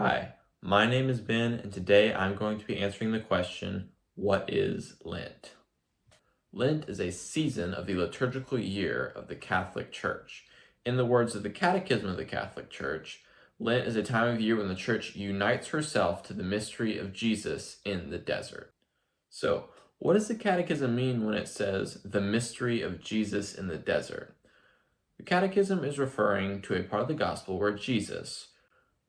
Hi, my name is Ben, and today I'm going to be answering the question, what is Lent? Lent is a season of the liturgical year of the Catholic Church. In the words of the Catechism of the Catholic Church, Lent is a time of year when the Church unites herself to the mystery of Jesus in the desert. So, what does the Catechism mean when it says the mystery of Jesus in the desert? The Catechism is referring to a part of the Gospel where Jesus,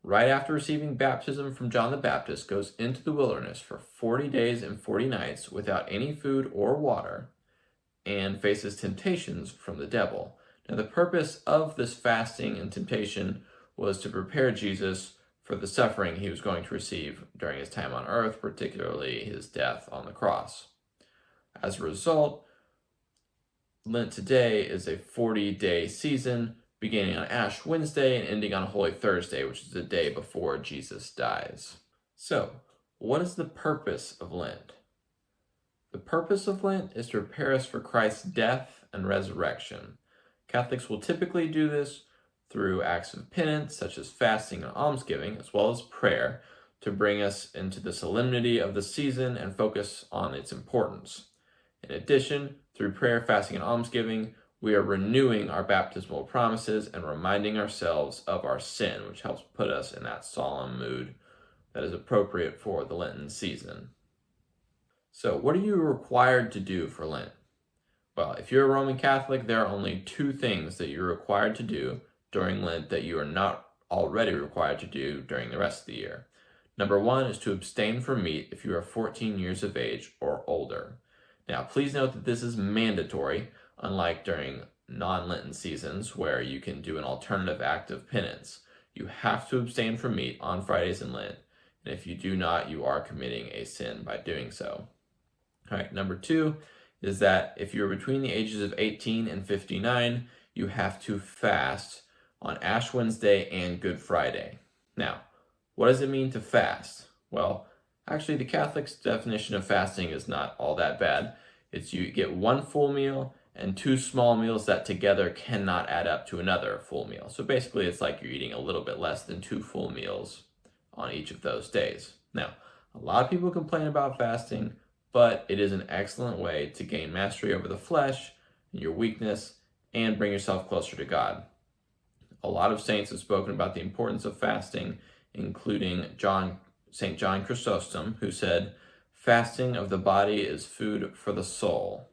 right after receiving baptism from John the Baptist, goes into the wilderness for 40 days and 40 nights without any food or water and faces temptations from the devil. Now, the purpose of this fasting and temptation was to prepare Jesus for the suffering he was going to receive during his time on earth, particularly his death on the cross. As a result, Lent today is a 40-day season beginning on Ash Wednesday and ending on Holy Thursday, which is the day before Jesus dies. So, what is the purpose of Lent? The purpose of Lent is to prepare us for Christ's death and resurrection. Catholics will typically do this through acts of penance, such as fasting and almsgiving, as well as prayer, to bring us into the solemnity of the season and focus on its importance. In addition, through prayer, fasting, and almsgiving, we are renewing our baptismal promises and reminding ourselves of our sin, which helps put us in that solemn mood that is appropriate for the Lenten season. So, what are you required to do for Lent? Well, if you're a Roman Catholic, there are only two things that you're required to do during Lent that you are not already required to do during the rest of the year. Number one is to abstain from meat if you are 14 years of age or older. Now, please note that this is mandatory, unlike during non-Lenten seasons where you can do an alternative act of penance. You have to abstain from meat on Fridays in Lent, and if you do not, you are committing a sin by doing so. All right, number two is that if you're between the ages of 18 and 59, you have to fast on Ash Wednesday and Good Friday. Now, what does it mean to fast? Well, actually, the Catholic's definition of fasting is not all that bad. It's you get one full meal and two small meals that together cannot add up to another full meal. So basically, it's like you're eating a little bit less than two full meals on each of those days. Now, a lot of people complain about fasting, but it is an excellent way to gain mastery over the flesh and your weakness and bring yourself closer to God. A lot of saints have spoken about the importance of fasting, including St. John Chrysostom, who said, "Fasting of the body is food for the soul,"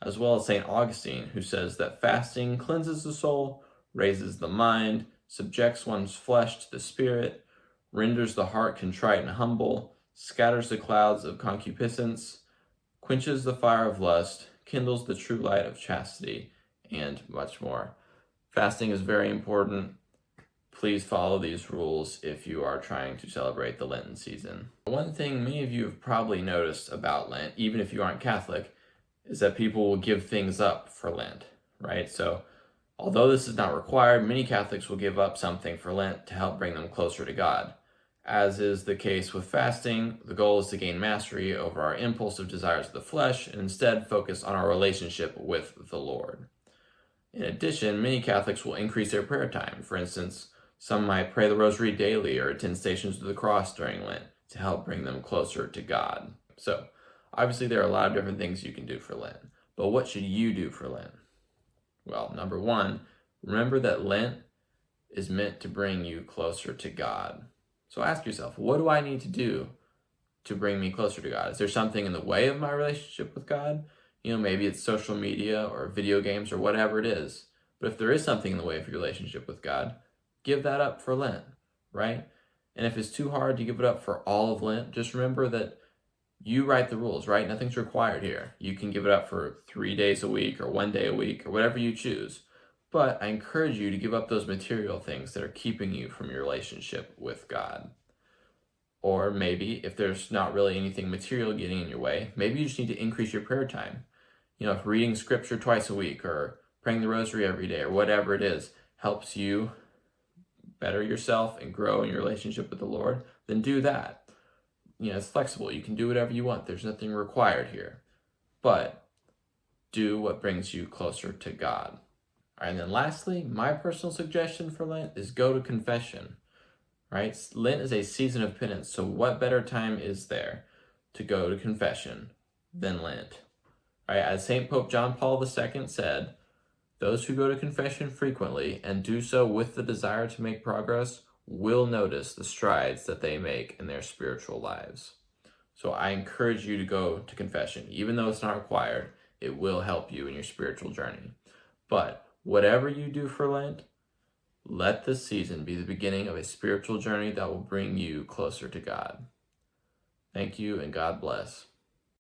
as well as St. Augustine, who says that fasting cleanses the soul, raises the mind, subjects one's flesh to the spirit, renders the heart contrite and humble, scatters the clouds of concupiscence, quenches the fire of lust, kindles the true light of chastity, and much more. Fasting is very important. Please follow these rules if you are trying to celebrate the Lenten season. One thing many of you have probably noticed about Lent, even if you aren't Catholic, is that people will give things up for Lent, right? So, although this is not required, many Catholics will give up something for Lent to help bring them closer to God. As is the case with fasting, the goal is to gain mastery over our impulsive desires of the flesh and instead focus on our relationship with the Lord. In addition, many Catholics will increase their prayer time. For instance, some might pray the Rosary daily or attend Stations of the Cross during Lent to help bring them closer to God. So, obviously there are a lot of different things you can do for Lent, but what should you do for Lent? Well, number one, remember that Lent is meant to bring you closer to God. So ask yourself, what do I need to do to bring me closer to God? Is there something in the way of my relationship with God? Maybe it's social media or video games or whatever it is. But if there is something in the way of your relationship with God, give that up for Lent, right? And if it's too hard to give it up for all of Lent, just remember that you write the rules, right? Nothing's required here. You can give it up for 3 days a week or 1 day a week or whatever you choose. But I encourage you to give up those material things that are keeping you from your relationship with God. Or maybe if there's not really anything material getting in your way, maybe you just need to increase your prayer time. If reading scripture twice a week or praying the rosary every day or whatever it is helps you better yourself and grow in your relationship with the Lord, then do that. It's flexible. You can do whatever you want. There's nothing required here. But do what brings you closer to God. All right, and then lastly, my personal suggestion for Lent is go to confession. right? Lent is a season of penance, so what better time is there to go to confession than Lent? Right? As St. Pope John Paul II said, those who go to confession frequently and do so with the desire to make progress will notice the strides that they make in their spiritual lives. So I encourage you to go to confession. Even though it's not required, it will help you in your spiritual journey. But whatever you do for Lent, let this season be the beginning of a spiritual journey that will bring you closer to God. Thank you, and God bless.